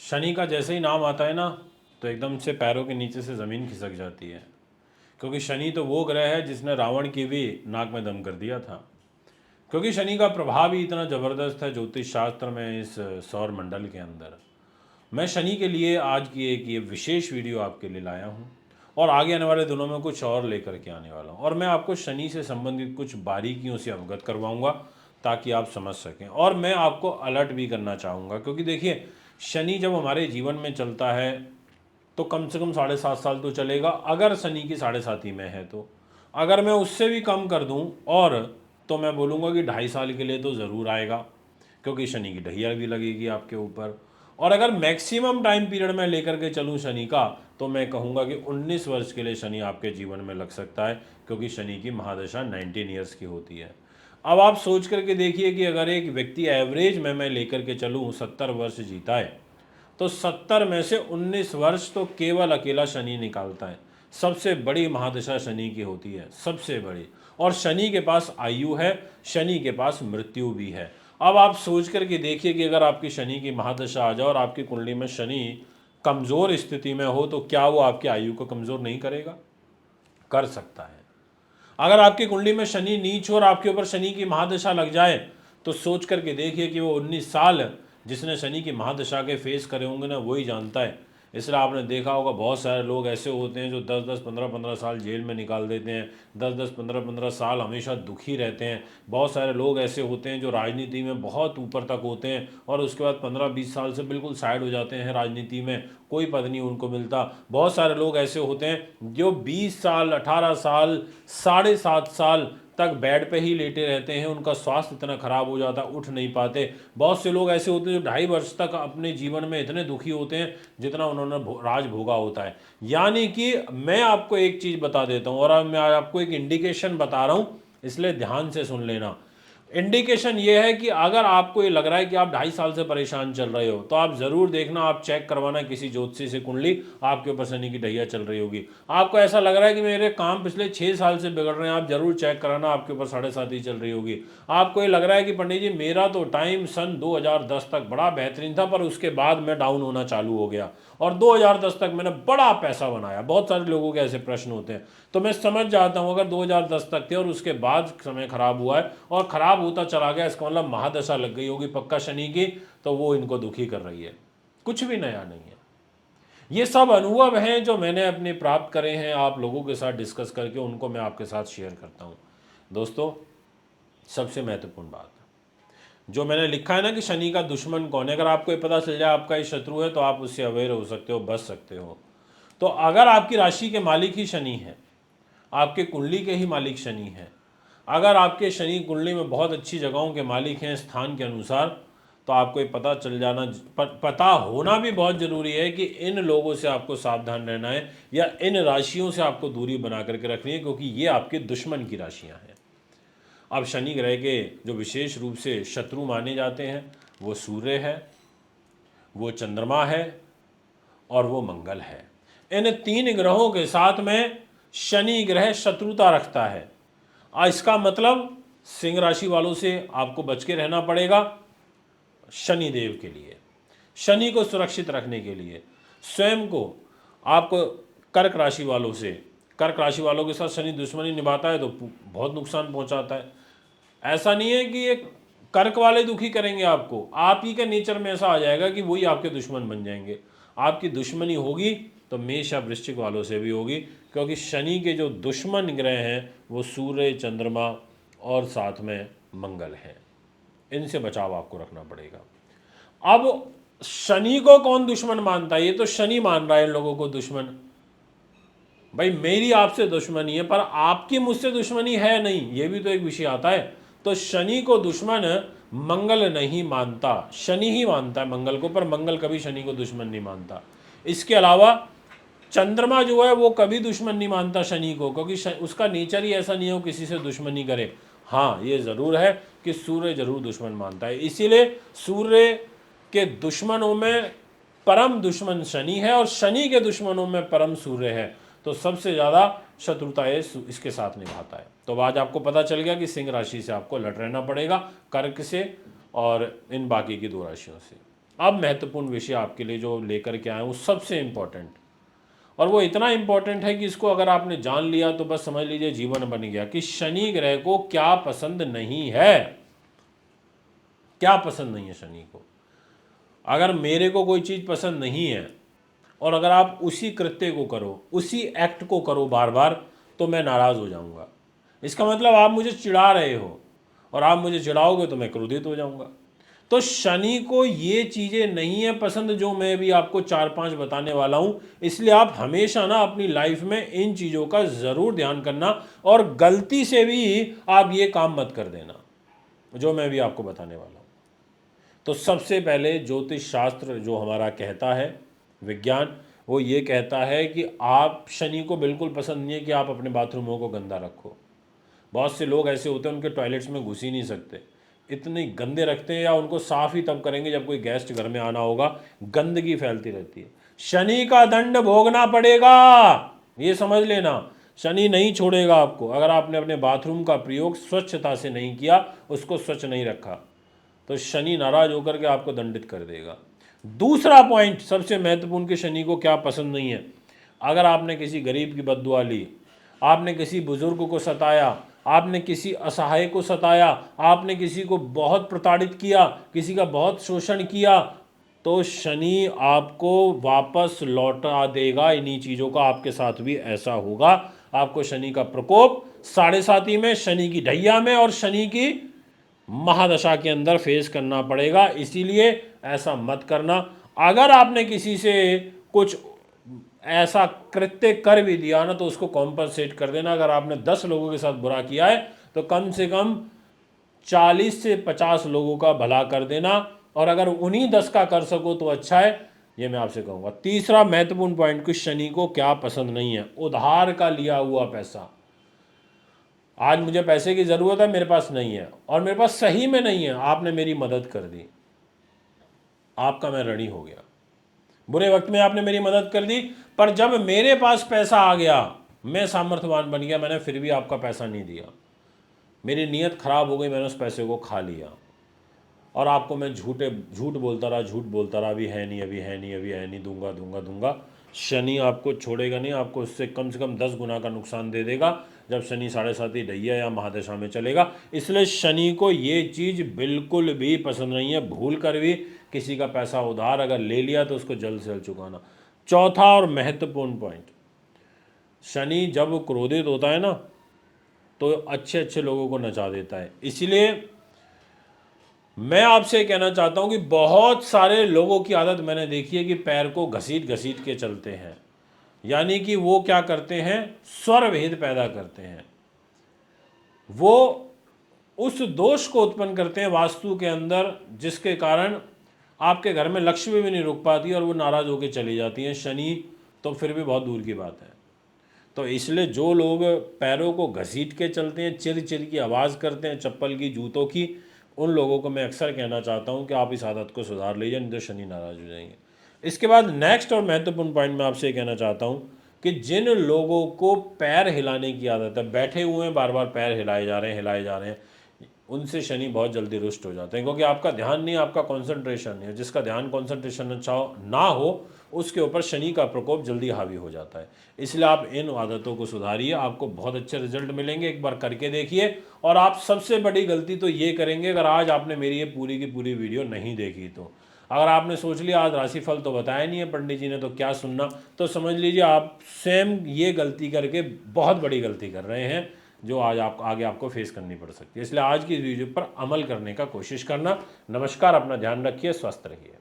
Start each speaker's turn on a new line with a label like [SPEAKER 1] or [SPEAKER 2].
[SPEAKER 1] शनि का जैसे ही नाम आता है ना, तो एकदम से पैरों के नीचे से ज़मीन खिसक जाती है, क्योंकि शनि तो वो ग्रह है जिसने रावण की भी नाक में दम कर दिया था। क्योंकि शनि का प्रभाव ही इतना ज़बरदस्त है ज्योतिष शास्त्र में, इस सौर मंडल के अंदर। मैं शनि के लिए आज की एक ये विशेष वीडियो आपके लिए लाया हूँ, और आगे आने वाले दिनों में कुछ और लेकर के आने वाला हूँ, और मैं आपको शनि से संबंधित कुछ बारीकियों से अवगत करवाऊँगा ताकि आप समझ सकें। और मैं आपको अलर्ट भी करना चाहूँगा, क्योंकि देखिए, शनि जब हमारे जीवन में चलता है तो कम से कम 7.5 साल तो चलेगा, अगर शनि की 7.5 में है तो। अगर मैं उससे भी कम कर दूं और, तो मैं बोलूँगा कि 2.5 साल के लिए तो ज़रूर आएगा, क्योंकि शनि की ढैया भी लगेगी आपके ऊपर। और अगर मैक्सिमम टाइम पीरियड में लेकर के चलूँ शनि का, तो मैं कहूँगा कि 19 वर्ष के लिए शनि आपके जीवन में लग सकता है, क्योंकि शनि की महादशा 19 ईयर्स की होती है। अब आप सोच करके देखिए कि अगर एक व्यक्ति एवरेज में मैं लेकर के चलूँ 70 वर्ष जीता है, तो 70 में से 19 वर्ष तो केवल अकेला शनि निकालता है। सबसे बड़ी महादशा शनि की होती है, सबसे बड़ी। और शनि के पास आयु है, शनि के पास मृत्यु भी है। अब आप सोच करके देखिए कि अगर आपकी शनि की महादशा आ जाए और आपकी कुंडली में शनि कमज़ोर स्थिति में हो, तो क्या वो आपकी आयु को कमज़ोर नहीं करेगा? कर सकता है। अगर आपकी कुंडली में शनि नीच हो और आपके ऊपर शनि की महादशा लग जाए, तो सोच करके देखिए कि वो 19 साल जिसने शनि की महादशा के फेस करे होंगे ना, वही जानता है। इसलिए आपने देखा होगा बहुत सारे लोग ऐसे होते हैं जो 10-10, 15-15 साल जेल में निकाल देते हैं, 10-10, 15-15 साल हमेशा दुखी रहते हैं। बहुत सारे लोग ऐसे होते हैं जो राजनीति में बहुत ऊपर तक होते हैं और उसके बाद 15-20 साल से बिल्कुल साइड हो जाते हैं, राजनीति में कोई पद नहीं उनको मिलता। बहुत सारे लोग ऐसे होते हैं जो 20 साल, 18 साल, 7.5 साल तक बेड पे ही लेटे रहते हैं, उनका स्वास्थ्य इतना खराब हो जाता है, उठ नहीं पाते। बहुत से लोग ऐसे होते हैं जो 2.5 वर्ष तक अपने जीवन में इतने दुखी होते हैं जितना उन्होंने राज भोगा होता है। यानी कि मैं आपको एक चीज़ बता देता हूँ, और अब मैं आपको एक इंडिकेशन बता रहा हूँ, इसलिए ध्यान से सुन लेना। इंडिकेशन ये है कि अगर आपको ये लग रहा है कि आप 2.5 साल से परेशान चल रहे हो, तो आप ज़रूर देखना, आप चेक करवाना किसी ज्योतिषी से कुंडली, आपके ऊपर शनि की ढैया चल रही होगी। आपको ऐसा लग रहा है कि मेरे काम पिछले 6 साल से बिगड़ रहे हैं, आप जरूर चेक कराना, आपके ऊपर 7.5 ही चल रही होगी। आपको ये लग रहा है कि पंडित जी मेरा तो टाइम सन 2010 तक बड़ा बेहतरीन था, पर उसके बाद मैं डाउन होना चालू हो गया, और 2010 तक मैंने बड़ा पैसा बनाया। बहुत सारे लोगों के ऐसे प्रश्न होते हैं, तो मैं समझ जाता हूँ अगर 2010 तक थे और उसके बाद समय खराब हुआ है और खराब होता चला गया, इसका मतलब महादशा लग गई होगी पक्का शनि की, तो वो इनको दुखी कर रही है। कुछ भी नया नहीं है, ये सब अनुभव हैं जो मैंने अपने प्राप्त करे हैं, आप लोगों के साथ डिस्कस करके उनको मैं आपके साथ शेयर करता हूँ। दोस्तों, सबसे महत्वपूर्ण बात जो मैंने लिखा है ना कि शनि का दुश्मन कौन है, अगर आपको ये पता चल जाए आपका ये शत्रु है, तो आप उससे अवेयर हो सकते हो, बच सकते हो। तो अगर आपकी राशि के मालिक ही शनि है, आपके कुंडली के ही मालिक शनि हैं, अगर आपके शनि कुंडली में बहुत अच्छी जगहों के मालिक हैं स्थान के अनुसार, तो आपको ये पता चल जाना, पता होना भी बहुत ज़रूरी है कि इन लोगों से आपको सावधान रहना है, या इन राशियों से आपको दूरी बना करके रखनी है, क्योंकि ये आपके दुश्मन की राशियां हैं। अब शनि ग्रह के जो विशेष रूप से शत्रु माने जाते हैं, वो सूर्य है, वो चंद्रमा है, और वो मंगल है। इन 3 ग्रहों के साथ में शनि ग्रह शत्रुता रखता है। इसका मतलब सिंह राशि वालों से आपको बच के रहना पड़ेगा। शनि देव के लिए, शनि को सुरक्षित रखने के लिए स्वयं को, आपको कर्क राशि वालों से, कर्क राशि वालों के साथ शनि दुश्मनी निभाता है तो बहुत नुकसान पहुंचाता है। ऐसा नहीं है कि ये कर्क वाले दुखी करेंगे आपको, आप ही के नेचर में ऐसा आ जाएगा कि वही आपके दुश्मन बन जाएंगे। आपकी दुश्मनी होगी तो मेष या वृश्चिक वालों से भी होगी, क्योंकि शनि के जो दुश्मन ग्रह हैं वो सूर्य, चंद्रमा और साथ में मंगल हैं। इनसे बचाव आपको रखना पड़ेगा। अब शनि को कौन दुश्मन मानता है? ये तो शनि मान रहा है इन लोगों को दुश्मन। भाई मेरी आपसे दुश्मनी है, पर आपकी मुझसे दुश्मनी है नहीं, ये भी तो एक विषय आता है। तो शनि को दुश्मन मंगल नहीं मानता, शनि ही मानता है मंगल को, पर मंगल कभी शनि को दुश्मन नहीं मानता। इसके अलावा चंद्रमा जो है वो कभी दुश्मन नहीं मानता शनि को, क्योंकि उसका नेचर ही ऐसा नहीं हो किसी से दुश्मनी करे। हाँ, ये ज़रूर है कि सूर्य जरूर दुश्मन मानता है, इसीलिए सूर्य के दुश्मनों में परम दुश्मन शनि है और शनि के दुश्मनों में परम सूर्य है। तो सबसे ज़्यादा शत्रुता इसके साथ निभाता है। तो आज आपको पता चल गया कि सिंह राशि से आपको अलर्ट रहना पड़ेगा, कर्क से और इन बाकी की 2 राशियों से। अब महत्वपूर्ण विषय आपके लिए जो लेकर के आए हूँ, सबसे इम्पोर्टेंट, और वो इतना इम्पोर्टेंट है कि इसको अगर आपने जान लिया तो बस समझ लीजिए जीवन बन गया, कि शनि ग्रह को क्या पसंद नहीं है। क्या पसंद नहीं है शनि को? अगर मेरे को कोई चीज़ पसंद नहीं है और अगर आप उसी कृत्य को करो, उसी एक्ट को करो बार बार, तो मैं नाराज़ हो जाऊंगा। इसका मतलब आप मुझे चिढ़ा रहे हो, और आप मुझे चिढ़ाओगे तो मैं क्रोधित हो जाऊंगा। तो शनि को ये चीज़ें नहीं है पसंद जो मैं भी आपको 4-5 बताने वाला हूँ। इसलिए आप हमेशा ना अपनी लाइफ में इन चीज़ों का ज़रूर ध्यान करना, और गलती से भी आप ये काम मत कर देना जो मैं भी आपको बताने वाला हूँ। तो सबसे पहले ज्योतिष शास्त्र जो हमारा कहता है, विज्ञान, वो ये कहता है कि आप, शनि को बिल्कुल पसंद नहीं है कि आप अपने बाथरूमों को गंदा रखो। बहुत से लोग ऐसे होते हैं उनके टॉयलेट्स में घुस ही नहीं सकते, इतने गंदे रखते हैं, या उनको साफ़ ही तब करेंगे जब कोई गेस्ट घर में आना होगा, गंदगी फैलती रहती है। शनि का दंड भोगना पड़ेगा, ये समझ लेना। शनि नहीं छोड़ेगा आपको अगर आपने अपने बाथरूम का प्रयोग स्वच्छता से नहीं किया, उसको स्वच्छ नहीं रखा, तो शनि नाराज होकर के आपको दंडित कर देगा। दूसरा पॉइंट सबसे महत्वपूर्ण, कि शनि को क्या पसंद नहीं है। अगर आपने किसी गरीब की बद्दुआ ली, आपने किसी बुजुर्ग को सताया, आपने किसी असहाय को सताया, आपने किसी को बहुत प्रताड़ित किया, किसी का बहुत शोषण किया, तो शनि आपको वापस लौटा देगा इन्हीं चीज़ों का। आपके साथ भी ऐसा होगा। आपको शनि का प्रकोप 7.5 में, शनि की ढैया में और शनि की महादशा के अंदर फेस करना पड़ेगा। इसीलिए ऐसा मत करना। अगर आपने किसी से कुछ ऐसा कृत्य कर भी दिया ना, तो उसको कॉम्पनसेट कर देना। अगर आपने 10 लोगों के साथ बुरा किया है तो कम से कम 40 से 50 लोगों का भला कर देना, और अगर उन्हीं 10 का कर सको तो अच्छा है, ये मैं आपसे कहूँगा। तीसरा महत्वपूर्ण पॉइंट, कि शनि को क्या पसंद नहीं है, उधार का लिया हुआ पैसा। आज मुझे पैसे की ज़रूरत है, मेरे पास नहीं है, और मेरे पास सही में नहीं है, आपने मेरी मदद कर दी, आपका मैं ऋणी हो गया। बुरे वक्त में आपने मेरी मदद कर दी, पर जब मेरे पास पैसा आ गया, मैं सामर्थ्यवान बन गया, मैंने फिर भी आपका पैसा नहीं दिया, मेरी नीयत खराब हो गई, मैंने उस पैसे को खा लिया, और आपको मैं झूठ बोलता रहा, अभी है नहीं, अभी है नहीं, अभी है नहीं, दूंगा दूंगा दूंगा। शनि आपको छोड़ेगा नहीं, आपको उससे कम से कम 10 गुना का नुकसान दे देगा जब शनि 7.5 ढैया या महादशा में चलेगा। इसलिए शनि को ये चीज़ बिल्कुल भी पसंद नहीं है। भूल कर भी किसी का पैसा उधार अगर ले लिया तो उसको जल्द से जल्द चुकाना। चौथा और महत्वपूर्ण पॉइंट, शनि जब क्रोधित होता है ना, तो अच्छे अच्छे लोगों को नचा देता है। इसीलिए मैं आपसे कहना चाहता हूं कि बहुत सारे लोगों की आदत मैंने देखी है कि पैर को घसीट घसीट के चलते हैं, यानी कि वो क्या करते हैं, स्वर भेद पैदा करते हैं। वो उस दोष को उत्पन्न करते हैं वास्तु के अंदर, जिसके कारण आपके घर में लक्ष्मी भी नहीं रुक पाती और वो नाराज़ होकर चली जाती हैं। शनि तो फिर भी बहुत दूर की बात है। तो इसलिए जो लोग पैरों को घसीट के चलते हैं, चिर चिर की आवाज़ करते हैं चप्पल की, जूतों की, उन लोगों को मैं अक्सर कहना चाहता हूं कि आप इस आदत को सुधार लीजिए, नहीं तो शनि नाराज़ हो जाएंगे। इसके बाद नेक्स्ट और महत्वपूर्ण पॉइंट मैं आपसे कहना चाहता हूं कि जिन लोगों को पैर हिलाने की आदत है, बैठे हुए हैं बार बार पैर हिलाए जा रहे हैं, उनसे शनि बहुत जल्दी रुष्ट हो जाते हैं, क्योंकि आपका ध्यान नहीं, आपका कॉन्सेंट्रेशन नहीं है। जिसका ध्यान कॉन्सेंट्रेशन अच्छा ना हो, उसके ऊपर शनि का प्रकोप जल्दी हावी हो जाता है। इसलिए आप इन आदतों को सुधारिए, आपको बहुत अच्छे रिजल्ट मिलेंगे। एक बार करके देखिए। और आप सबसे बड़ी गलती तो ये करेंगे, अगर आज आपने मेरी ये पूरी की पूरी वीडियो नहीं देखी तो, अगर आपने सोच लिया आज राशिफल तो बताया नहीं है पंडित जी ने, तो क्या सुनना, तो समझ लीजिए आप सेम ये गलती करके बहुत बड़ी गलती कर रहे हैं, जो आज आप आगे आपको फेस करनी पड़ सकती है। इसलिए आज की वीडियो पर अमल करने का कोशिश करना। नमस्कार, अपना ध्यान रखिए, स्वस्थ रहिए।